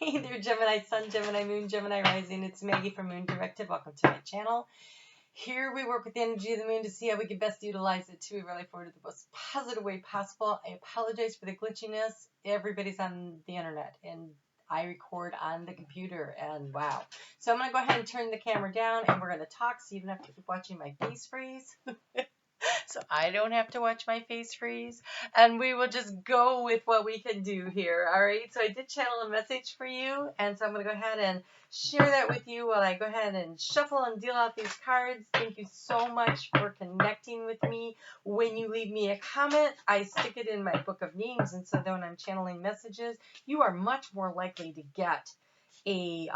Hey there, Gemini Sun, Gemini Moon, Gemini Rising. It's Maggie from Moon Directive. Welcome to my channel. Here we work with the energy of the moon to see how we can best utilize it to really forward to the most positive way possible. I apologize for the glitchiness. Everybody's on the internet and I record on the computer, and wow. So I'm going to go ahead and turn the camera down and we're going to talk so you don't have to keep watching my face freeze. So I don't have to watch my face freeze, and we will just go with what we can do here. All right, so I did channel a message for you, and so I'm going to go ahead and share that with you while I go ahead and shuffle and deal out these cards. Thank you so much for connecting with me. When you leave me a comment, I stick it in my book of names, and so then when I'm channeling messages, you are much more likely to get a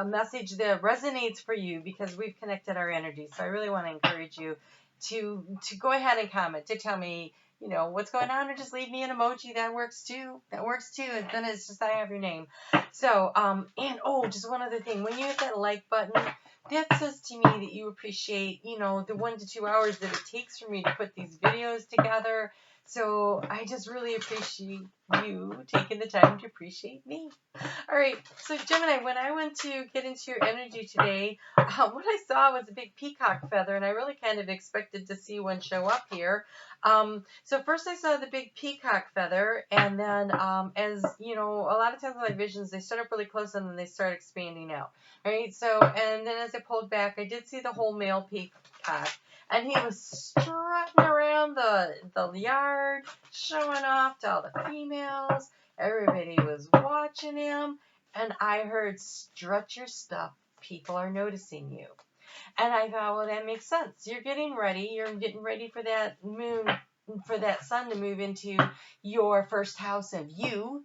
message that resonates for you because we've connected our energy. So I really want to encourage you to go ahead and comment, to tell me, you know, what's going on, or just leave me an emoji. That works too. That works too. And then it's just I have your name. So, and oh, just one other thing. When you hit that like button, that says to me that you appreciate, you know, the 1 to 2 hours that it takes for me to put these videos together. So I just really appreciate you taking the time to appreciate me. All right, so Gemini, when I went to get into your energy today, what I saw was a big peacock feather, and I really kind of expected to see one show up here. So first I saw the big peacock feather, and then as you know, a lot of times in my visions, they start up really close and then they start expanding out. All right, so, and then as I pulled back, I did see the whole male peacock. And he was strutting around the yard, showing off to all the females. Everybody was watching him. And I heard, strut your stuff. People are noticing you. And I thought, well, that makes sense. You're getting ready. You're getting ready for that moon, for that sun to move into your first house of you.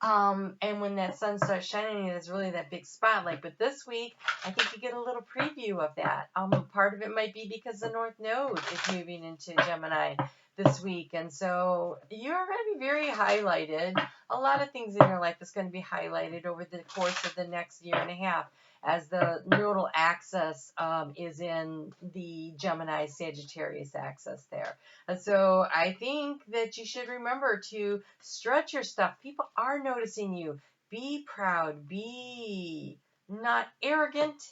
And when that sun starts shining, there's really that big spotlight. But this week, I think you get a little preview of that. Part of it might be because the North Node is moving into Gemini this week. And so you're going to be very highlighted. A lot of things in your life is going to be highlighted over the course of the next year and a half, as the nodal axis is in the Gemini Sagittarius axis there. And so I think that you should remember to stretch your stuff. People are noticing you. Be proud. Be not arrogant,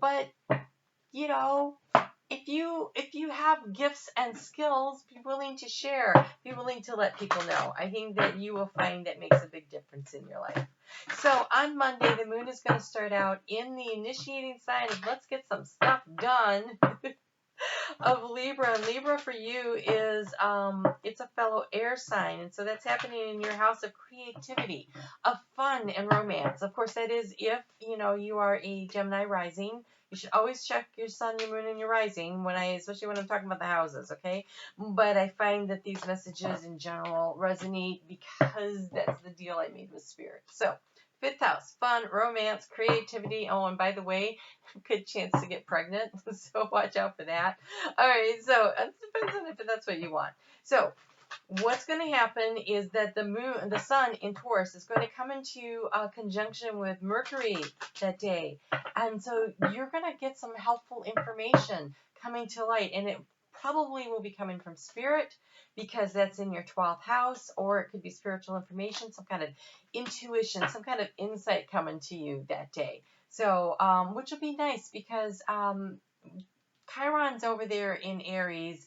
but, you know, if you have gifts and skills, be willing to share. Be willing to let people know. I think that you will find that makes a big difference in your life. So on Monday, the moon is going to start out in the initiating sign of let's get some stuff done of Libra. And Libra for you is it's a fellow air sign, and so that's happening in your house of creativity, of fun and romance. Of course, that is if you know you are a Gemini rising. You should always check your sun, your moon, and your rising especially when I'm talking about the houses, okay? But I find that these messages in general resonate because that's the deal I made with Spirit. So, 5th house, fun, romance, creativity. Oh, and by the way, good chance to get pregnant, so watch out for that. All right, so it depends on if that's what you want. So, what's going to happen is that the sun in Taurus is going to come into conjunction with Mercury that day. And so you're going to get some helpful information coming to light. And it probably will be coming from Spirit because that's in your 12th house, or it could be spiritual information, some kind of intuition, some kind of insight coming to you that day. So, which will be nice because Chiron's over there in Aries,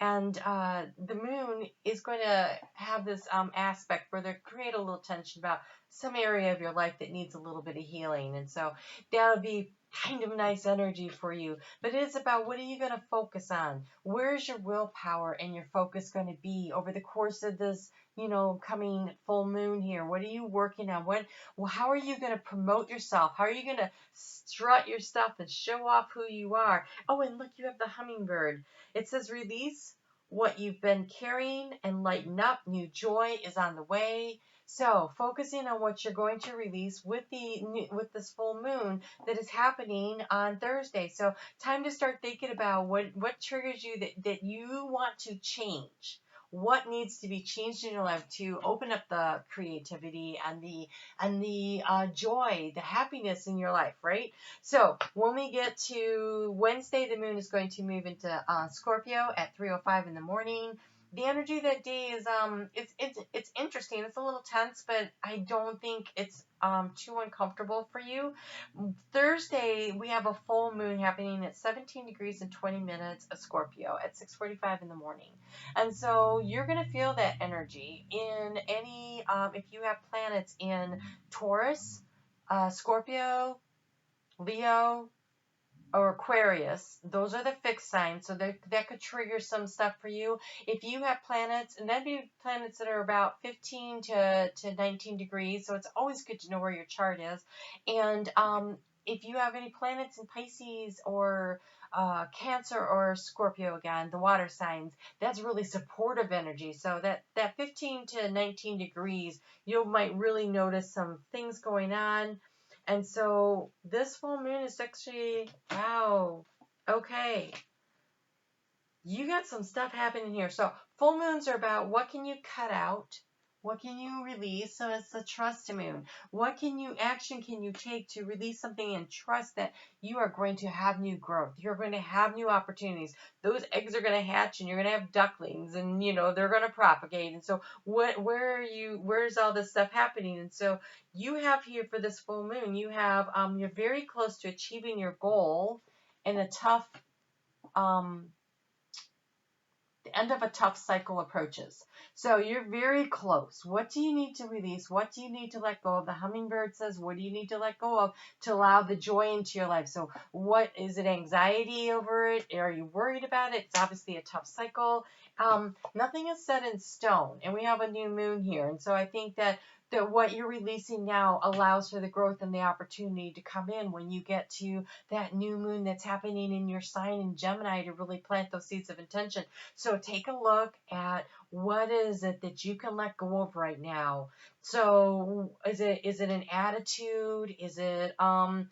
and the moon is going to have this aspect where they create a little tension about some area of your life that needs a little bit of healing. And so that'll be kind of nice energy for you. But it is about what are you going to focus on? Where's your willpower and your focus going to be over the course of this, you know, coming full moon here? What are you working on? How are you going to promote yourself? How are you going to strut your stuff and show off who you are? Oh, and look, you have the hummingbird. It says release what you've been carrying and lighten up. New joy is on the way. So focusing on what you're going to release with this full moon that is happening on Thursday. So time to start thinking about what triggers you that you want to change. What needs to be changed in your life to open up the creativity and the joy, the happiness in your life, right? So when we get to Wednesday, the moon is going to move into Scorpio at 3:05 in the morning. The energy that day is it's interesting. It's a little tense, but I don't think it's too uncomfortable for you. Thursday we have a full moon happening at 17 degrees and 20 minutes of Scorpio at 6:45 in the morning, and so you're gonna feel that energy in any if you have planets in Taurus, Scorpio, Leo, or Aquarius. Those are the fixed signs, so that could trigger some stuff for you. If you have planets, and that'd be planets that are about 15 to 19 degrees, so it's always good to know where your chart is. And if you have any planets in Pisces or Cancer or Scorpio, again, the water signs, that's really supportive energy. So that 15 to 19 degrees, you might really notice some things going on. And so this full moon is actually, wow, okay. You got some stuff happening here. So full moons are about what can you cut out? What can you release? So it's the trust moon. What action can you take to release something and trust that you are going to have new growth? You're going to have new opportunities. Those eggs are going to hatch and you're going to have ducklings and, they're going to propagate. And so where's all this stuff happening? And so you have here for this full moon, you're very close to achieving your goal in a tough, the end of a tough cycle approaches. So you're very close. What do you need to release? What do you need to let go of? The hummingbird says, what do you need to let go of to allow the joy into your life? So what is it? Anxiety over it? Are you worried about it? It's obviously a tough cycle. Nothing is set in stone, and we have a new moon here. And so I think that what you're releasing now allows for the growth and the opportunity to come in when you get to that new moon that's happening in your sign in Gemini to really plant those seeds of intention. So take a look at what is it that you can let go of right now. So is it an attitude? Is it an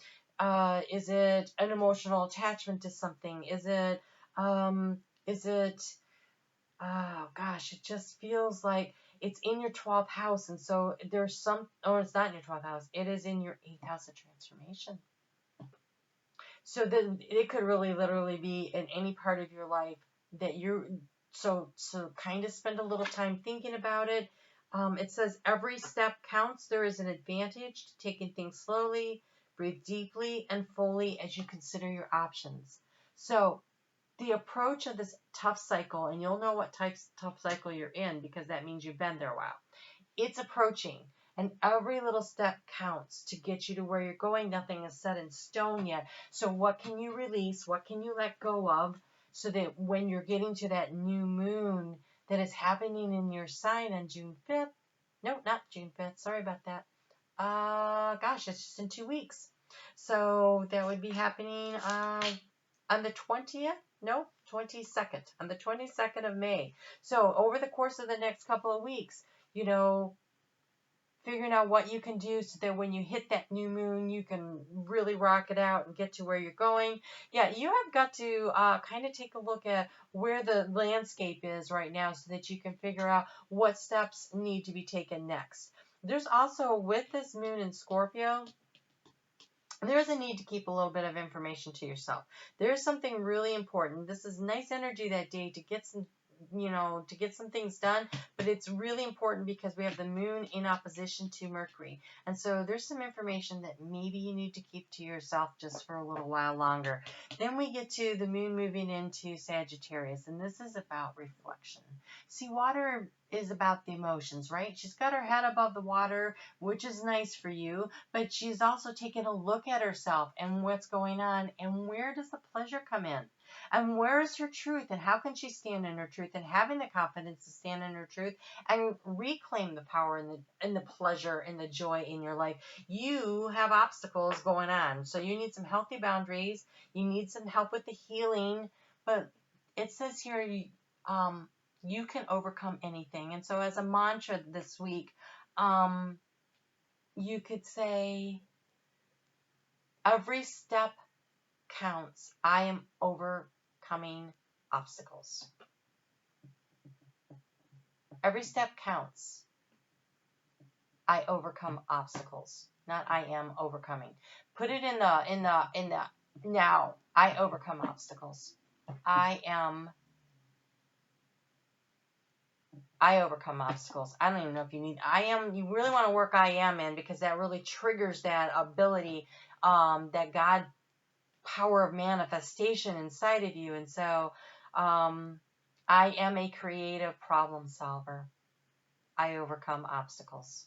emotional attachment to something? Is it oh gosh, it just feels like it's in your 12th house, and so there's it's not in your 12th house, it is in your 8th house of transformation. So then it could really literally be in any part of your life that so kind of spend a little time thinking about it. It says every step counts. There is an advantage to taking things slowly, breathe deeply and fully as you consider your options. So the approach of this tough cycle, and you'll know what tough cycle you're in because that means you've been there a while. It's approaching, and every little step counts to get you to where you're going. Nothing is set in stone yet. So what can you release? What can you let go of so that when you're getting to that new moon that is happening in your sign on June 5th? No, not June 5th. Sorry about that. Gosh, it's just in 2 weeks. So that would be happening on the 20th? No, 22nd. On the 22nd of May. So over the course of the next couple of weeks, figuring out what you can do so that when you hit that new moon, you can really rock it out and get to where you're going. Yeah, you have got to kind of take a look at where the landscape is right now so that you can figure out what steps need to be taken next. There's also, with this moon in Scorpio, there's a need to keep a little bit of information to yourself. There's something really important. This is nice energy that day to get some things done, but it's really important because we have the moon in opposition to Mercury. And so there's some information that maybe you need to keep to yourself just for a little while longer. Then we get to the moon moving into Sagittarius, and this is about reflection. See, water is about the emotions, right? She's got her head above the water, which is nice for you, but she's also taking a look at herself and what's going on, and where does the pleasure come in? And where is her truth, and how can she stand in her truth, and having the confidence to stand in her truth and reclaim the power and the pleasure and the joy in your life? You have obstacles going on, so you need some healthy boundaries. You need some help with the healing, but it says here you can overcome anything. And so as a mantra this week, you could say, every step counts. I am overcoming obstacles. Every step counts. I overcome obstacles. Not I am overcoming. Put it in the now. I overcome obstacles. I am I overcome obstacles. I don't even know if you need I am. You really want to work I am in, because that really triggers that ability, that God power of manifestation inside of you. And so I am a creative problem solver. I overcome obstacles.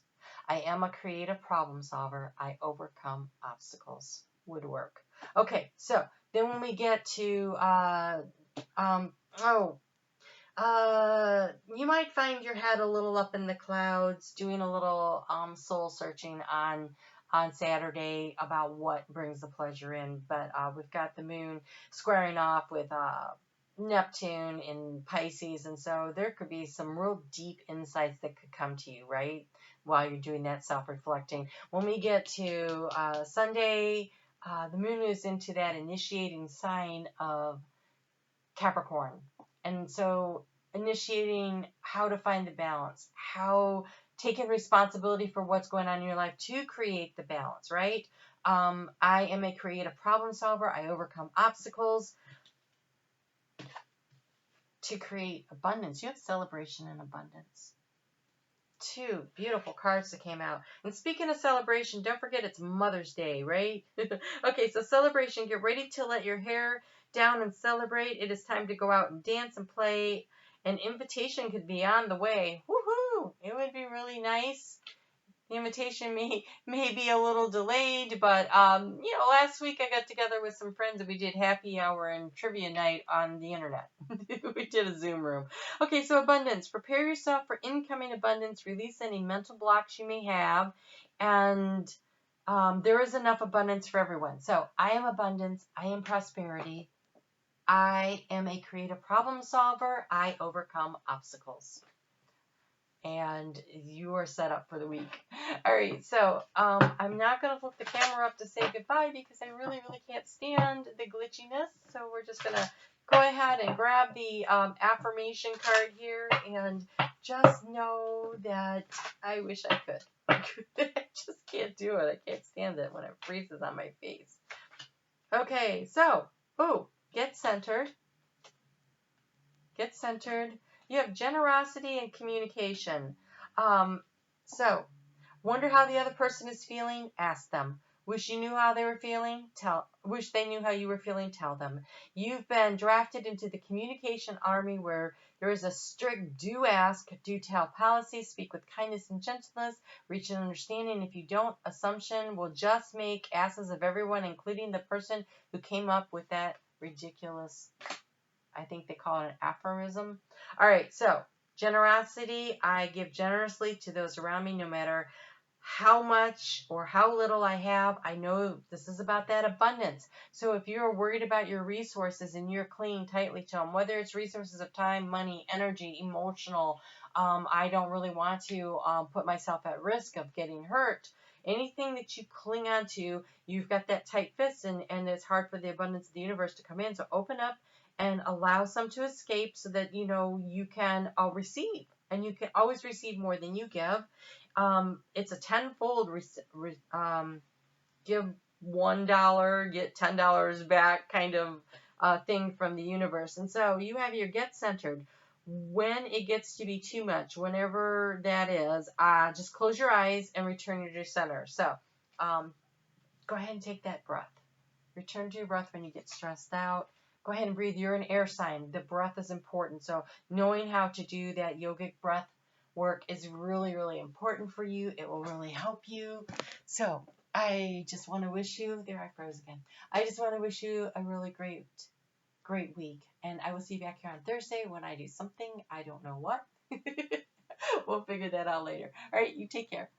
I am a creative problem solver. I overcome obstacles. Would work. Okay, so then when we get to you might find your head a little up in the clouds, doing a little soul searching on Saturday about what brings the pleasure in. But we've got the moon squaring off with Neptune in Pisces, and so there could be some real deep insights that could come to you, right, while you're doing that self-reflecting. When we get to Sunday, the moon is into that initiating sign of Capricorn. And so initiating how to find the balance, how taking responsibility for what's going on in your life to create the balance, right? I am a creative problem solver. I overcome obstacles to create abundance. You have celebration and abundance. Two beautiful cards that came out. And speaking of celebration, don't forget it's Mother's Day, right? Okay, so celebration. Get ready to let your hair down and celebrate. It is time to go out and dance and play. An invitation could be on the way. Woohoo! It would be really nice. The invitation may be a little delayed, but last week I got together with some friends and we did happy hour and trivia night on the internet. We did a Zoom room. Okay, so abundance. Prepare yourself for incoming abundance. Release any mental blocks you may have, and there is enough abundance for everyone. So I am abundance. I am prosperity. I am a creative problem solver. I overcome obstacles. And you are set up for the week. All right, so I'm not going to flip the camera up to say goodbye because I really, really can't stand the glitchiness. So we're just going to go ahead and grab the affirmation card here and just know that I wish I could. I just can't do it. I can't stand it when it freezes on my face. Okay, so, get centered. Get centered. You have generosity and communication. So, wonder how the other person is feeling? Ask them. Wish you knew how they were feeling? Wish they knew how you were feeling? Tell them. You've been drafted into the communication army where there is a strict do ask, do tell policy. Speak with kindness and gentleness. Reach an understanding. If you don't, assumption will just make asses of everyone, including the person who came up with that ridiculous, I think they call it an aphorism. All right, so generosity. I give generously to those around me, no matter how much or how little I have. I know this is about that abundance. So if you're worried about your resources and you're clinging tightly to them, whether it's resources of time, money, energy, emotional, I don't really want to put myself at risk of getting hurt. Anything that you cling on to, you've got that tight fist, and it's hard for the abundance of the universe to come in. So open up and allow some to escape so that you can receive, and you can always receive more than you give. It's a tenfold give $1, get $10 back kind of thing from the universe. And so you have your get centered. When it gets to be too much, whenever that is, just close your eyes and return to your center. So go ahead and take that breath. Return to your breath when you get stressed out. Go ahead and breathe. You're an air sign. The breath is important. So knowing how to do that yogic breath work is really, really important for you. It will really help you. So I just want to wish you, there I froze again. I just want to wish you a really great, great week. And I will see you back here on Thursday when I do something. I don't know what. We'll figure that out later. All right, you take care.